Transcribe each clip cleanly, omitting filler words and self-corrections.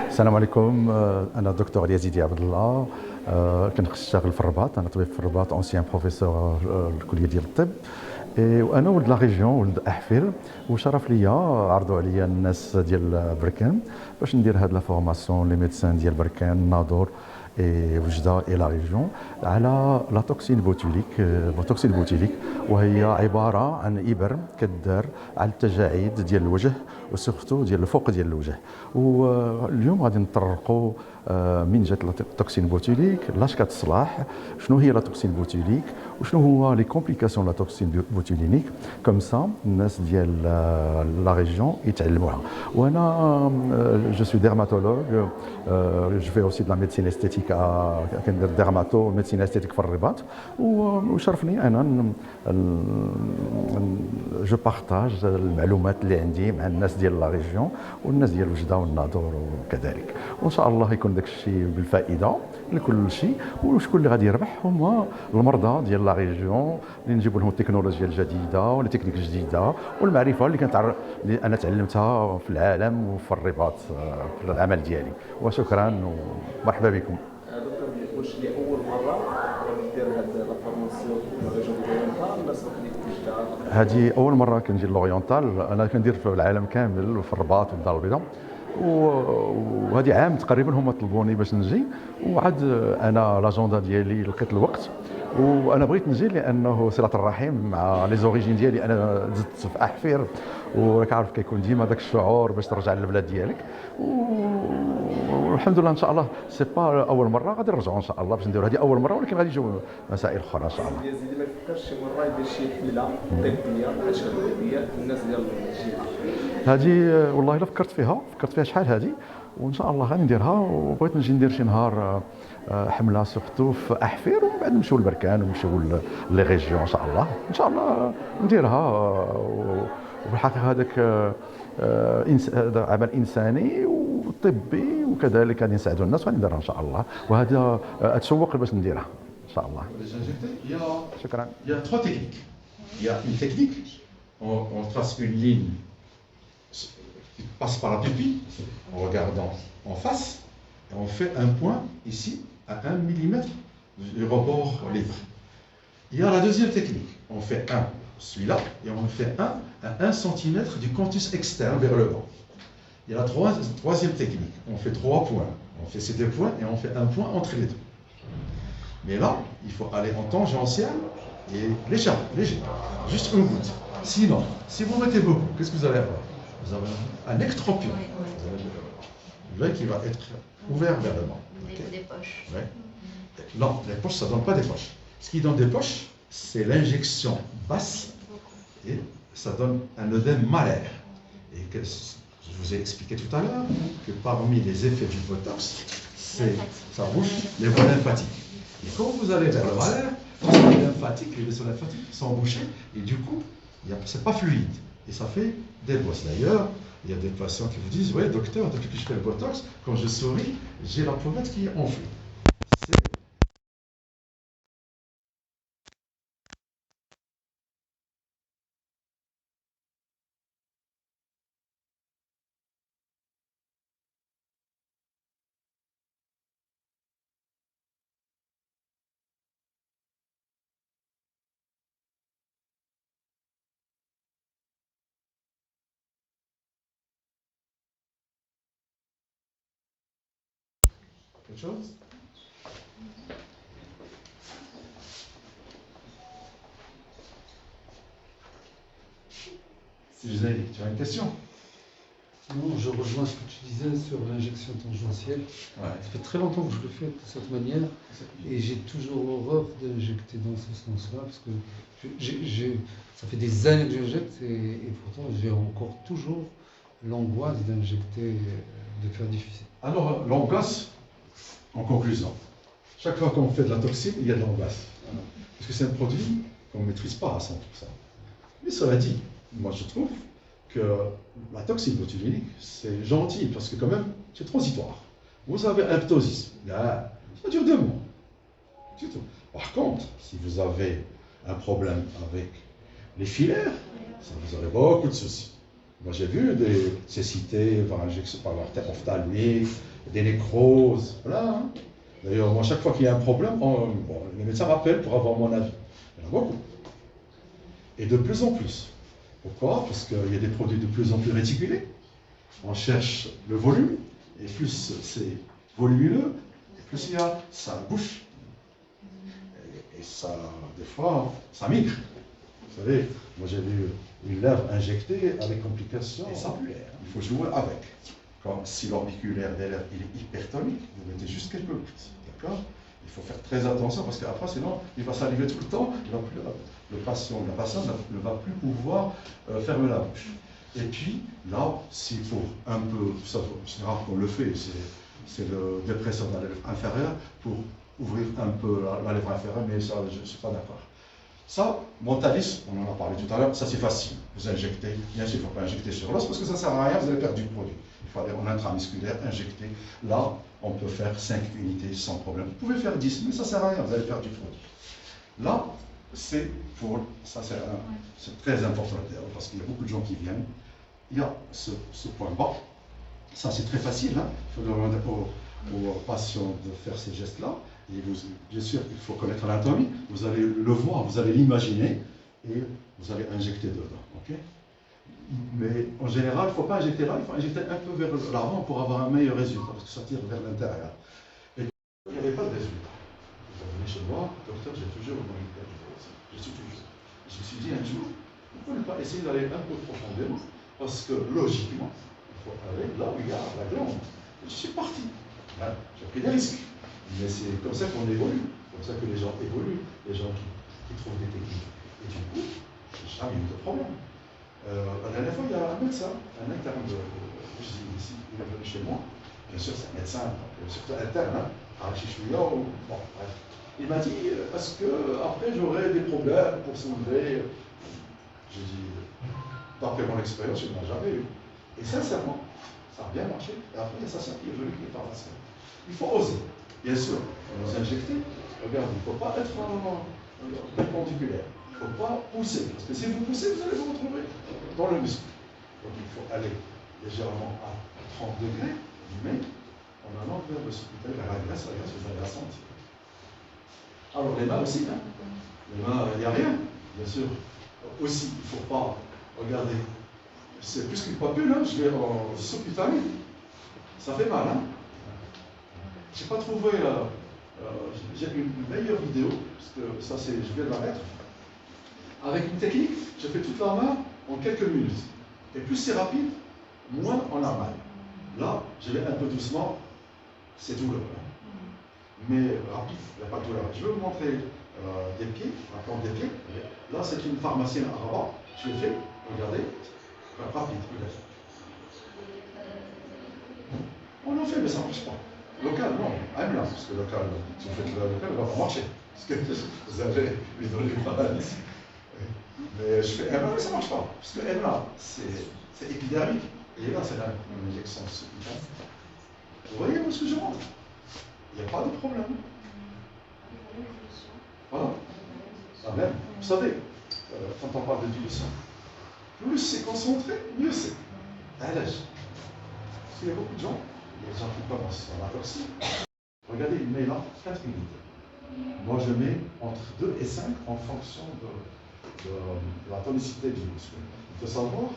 السلام عليكم. انا دكتور يزيدي عبد الله. كنشتغل في الرباط، انا طبيب في الرباط، اونسيان بروفيسور الكليه ديال الطب. وانا ولد لا ريجيون، ولد احفر. وشرف ليا عرضوا عليا الناس ديال بركان باش ندير هاد لا فورماسيون لي ميدسان ديال بركان ناظور وجده اي لا ريجيون على لا توكسين بوتوليك. توكسين بوتوليك وهي عباره عن ابر كدار على التجاعيد ديال الوجه وسورتو ديال الفوق ديال الوجه. واليوم غادي نطرقوا من جات لا توكسين بوتوليك، لاش كتصلاح، شنو هي لا توكسين بوتوليك، وشنو هو لي كومبليكاسيون لا توكسين بوتولينيك. كوم سا الناس ديال لا ريجيون يتعلموها. وانا جو سوي ديرماتولوج، جو في اوسي دو لا ميديسين استيتيك، كندير ديرماتو ميديسين استيتيك في الرباط. وشرفني انا جو بارطاج المعلومات اللي عندي مع الناس ديال لا ريجيون والناس ديال وجده والناظور وكذلك. وان شاء الله يكون داك الشيء بالفائده لكل شيء. وشكون اللي غادي يربح هما المرضى ديال لا ريجيون، اللي نجيبوا لهم التكنولوجيا الجديده ولا تكنيك جديده والمعرفه اللي انا تعلمتها في العالم وفي الرباط في العمل ديالي. وشكرا ومرحبا بكم. دكتور، واش دي اول مره دير هاد لا فورماسيون في الريجون ديال الناس اللي كتشتغل؟ هذه اول مره كنجي لورينتال. انا كندير في العالم كامل وفي الرباط والدار البيضاء، وهذه عام تقريبا هما طلبوني باش نجي. وعاد انا لاجوندا ديالي لقيت الوقت، وانا بغيت نجي لانه صله الرحم مع لي زوريجين ديالي. انا زدت في احفير، وراك عارف كيكون ديما داك الشعور باش ترجع للبلاد ديالك. والحمد لله ان شاء الله سي با اول مره، غادي نرجعوا ان شاء الله باش نديروا هذه اول مره، ولكن غادي يجيو مسائل اخرى ان شاء الله. يا سيدي، ما يفكرش شي مره يدير شي حمله طبيه بحال شبابيه الناس ديال الجيل؟ هذه والله الا فكرت فيها شحال هذه، وان شاء الله غادي نديرها. وبغيت نجي ندير شي نهار حمله سورتو في احفير، ومن بعد نمشيو لبركان ونمشيو لي ريجيون ان شاء الله نديرها. وفي الحقيقه هذاك عمل انساني وطبي، وكذلك غادي نساعدوا الناس وغادي نديرها ان شاء الله. وهذا اتشوق باش نديرها ان شاء الله. شكرا. Il y a trois techniques. Il y a une technique, on trace une ligne qui passe par la pupille en regardant en face, et on fait un point ici à 1 mm du rebord libre. Il y a la deuxième technique, on fait un, celui-là, et on fait un à 1 cm du canthus externe vers le bas. Il y a la troisième technique, on fait 3 points, on fait ces 2 points et on fait un point entre les deux. Mais là, il faut aller en tangentiel et léger, juste une goutte. Sinon, si vous mettez beaucoup, qu'est-ce que vous allez avoir? Vous avez un ectropion. L'œil qui va être ouvert vers le bas. Des poches. Ouais. Non, les poches, ça ne donne pas des poches. Ce qui donne des poches, c'est l'injection basse et ça donne un œdème malaire. Et que, je vous ai expliqué tout à l'heure que parmi les effets du Botox, ça bouche les voies lymphatiques. Et quand vous allez vers le malaire, les vaisseaux lymphatiques sont bouchés et du coup, c'est pas fluide. Et ça fait des bosses. D'ailleurs, il y a des patients qui vous disent: ouais, docteur, depuis que je fais le Botox, quand je souris, j'ai la pommette qui est enflée. Quelque chose? Tu as une question? Non, je rejoins ce que tu disais sur l'injection tangentielle. Ouais. Ça fait très longtemps que je le fais de cette manière et j'ai toujours horreur d'injecter dans ce sens-là parce que ça fait des années que j'injecte et pourtant j'ai encore toujours l'angoisse d'injecter, de faire difficile. Alors, l'angoisse, en conclusion, chaque fois qu'on fait de la toxine, il y a de l'angoisse. Parce que c'est un produit qu'on ne maîtrise pas à 100%. Mais cela dit, moi je trouve que la toxine botulique, c'est gentil parce que quand même, c'est transitoire. Vous avez un ptosis, là, ça dure 2 mois. C'est tout. Par contre, si vous avez un problème avec les filaires, ça vous aurez beaucoup de soucis. Moi, j'ai vu des cécités par injection par l'artère ophtalmique, des nécroses. Voilà. Hein. D'ailleurs, moi, chaque fois qu'il y a un problème, les médecins m'appellent pour avoir mon avis. Il y en a beaucoup. Et de plus en plus. Pourquoi? Parce qu'il y a des produits de plus en plus réticulés. On cherche le volume, et plus c'est volumineux, et plus il y a, ça bouche. Et ça, des fois, ça migre. Vous savez, moi j'ai vu une lèvre injectée avec complications. Et ça plaît, il faut jouer avec. Si l'orbiculaire des lèvres il est hypertonique, vous mettez juste quelques gouttes. D'accord? Il faut faire très attention parce qu'après, sinon, il va saliver tout le temps. Le patient ou la patiente ne va plus pouvoir fermer la bouche. Et puis, là, s'il faut un peu, c'est rare qu'on le fait, c'est le dépresseur de la lèvre inférieure pour ouvrir un peu la lèvre inférieure, mais ça, je ne suis pas d'accord. Ça, Montalis, on en a parlé tout à l'heure, ça c'est facile. Vous injectez, bien sûr, il ne faut pas injecter sur l'os parce que ça ne sert à rien, vous allez perdre du produit. Il faut aller en intramusculaire, injecter. Là, on peut faire 5 unités sans problème. Vous pouvez faire 10, mais ça ne sert à rien, vous allez perdre du produit. Là, c'est pour, ça c'est très important parce qu'il y a beaucoup de gens qui viennent. Il y a ce point bas, ça c'est très facile, hein. Il faut demander aux patients de faire ces gestes-là. Et bien sûr, il faut connaître l'anatomie, vous allez le voir, vous allez l'imaginer, et vous allez injecter dedans. Okay? Mais en général, il ne faut pas injecter là, il faut injecter un peu vers l'avant pour avoir un meilleur résultat, parce que ça tire vers l'intérieur. Et il n'y avait pas de résultat. Vous venez chez moi, docteur, j'ai toujours une manipulation. Je me suis dit un jour, pourquoi ne pas essayer d'aller un peu profondément, parce que logiquement, il faut aller là où il y a la glande. Je suis parti. Hein, j'ai pris des risques. Mais c'est comme ça qu'on évolue, comme ça que les gens évoluent, les gens qui trouvent des techniques. Et du coup, j'ai jamais eu de problème. La dernière fois, il y a un médecin, un interne ici, il est venu chez moi. Bien sûr, c'est un médecin, surtout interne, hein, bon, bref. Il m'a dit, est-ce que après j'aurai des problèmes pour s'ouvrir? J'ai dit, d'après mon expérience, je n'en ai jamais eu. Et sincèrement, ça a bien marché. Et après, il y a sa sœur qui est venue, qui est pharmacien. Il faut oser. Bien sûr, vous injectez, regarde, il ne faut pas être perpendiculaire. Il ne faut pas pousser. Parce que si vous poussez, vous allez vous retrouver dans le muscle. Donc il faut aller légèrement à 30 degrés, mais en allant vers le subcutané, vers la graisse, vous allez la sentir. Alors les mains aussi, hein. Les mains, il n'y a rien, bien sûr. Aussi, il ne faut pas regarder. C'est plus qu'une papule, hein. Je vais en subcutané. Ça fait mal, hein. Je n'ai pas trouvé, j'ai une meilleure vidéo, parce que ça c'est, je viens de la mettre. Avec une technique, j'ai fait toute la main en quelques minutes. Et plus c'est rapide, moins on a mal. Là, je vais un peu doucement, c'est douloureux. Hein. Mais rapide, il n'y a pas de douleur. Je vais vous montrer des pieds, la plante des pieds. Là, c'est une pharmacienne à Rabat. Je l'ai fait, regardez, rapide, regardez. On en fait, mais ça ne marche pas. Local, non, là, parce que local, si vous faites le local, il va pas marcher. Parce que vous allez lui donner une maladie. Mais je fais MA, mais ça ne marche pas. Parce que MA, c'est épidermique. Et là, c'est une injection subcutanéenne. Vous voyez où est-ce que je rentre? Il n'y a pas de problème. Voilà. Ah, même, vous savez, quand on parle de dilution, plus c'est concentré, mieux c'est. À l'âge. Parce qu'il y a beaucoup de gens. Les gens qui commencent dans la toxine, regardez, il met là 4 minutes. Moi, je mets entre 2 et 5 en fonction de la tonicité du muscle. Il faut savoir,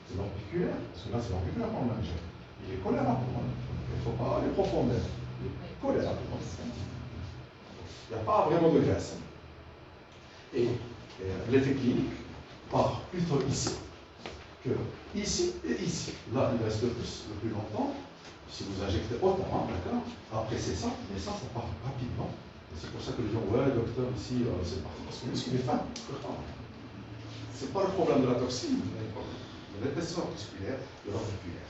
c'est l'orbiculaire, parce que là, c'est l'orbiculaire qu'on injecte. Il est collé à la couronne. Il ne faut pas aller profondément. Il est collé à la couronne. Il n'y a pas vraiment de graisse. Et l'effet clinique part plutôt ici que ici et ici. Là, il reste le plus longtemps. Si vous injectez autant, hein, d'accord? Après c'est ça, mais ça part rapidement. Et c'est pour ça que les gens, ouais, docteur, ici, c'est parti. Parce que le muscle est fin, pourtant. C'est pas le problème de la toxine, mais de l'épaisseur musculaire, de l'auriculaire.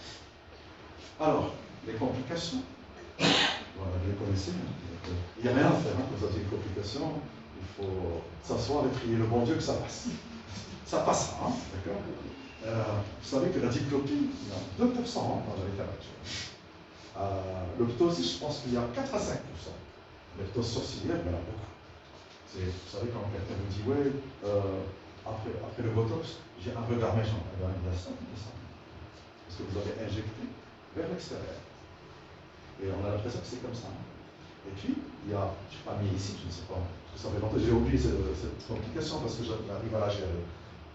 Alors, les complications, voilà, vous les connaissez. Il n'y a rien à faire, hein, quand vous avez une complication, il faut s'asseoir et prier le bon Dieu que ça passe. Ça passera, hein, d'accord? Vous savez que la diplopie, il y a 2% hein, dans la littérature. Le ptosis, je pense qu'il y a 4 à 5%. Le ptosis sourcilière, il y en a beaucoup. Vous savez, quand quelqu'un vous dit, ouais, après le botox, j'ai un regard méchant, il y a 5%. parce que vous avez injecté vers l'extérieur. Et on a l'impression que c'est comme ça. Et puis, il y a, je n'ai pas mis ici, je ne sais pas, parce que ça fait longtemps, j'ai oublié cette complication parce que j'arrive à la gérer.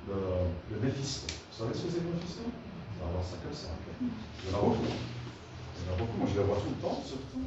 Le méphisto. Vous savez ce que c'est le méphisto? Alors, ça comme ça. Okay. Il y en a beaucoup. Il y en a beaucoup, moi je les vois tout le temps, surtout.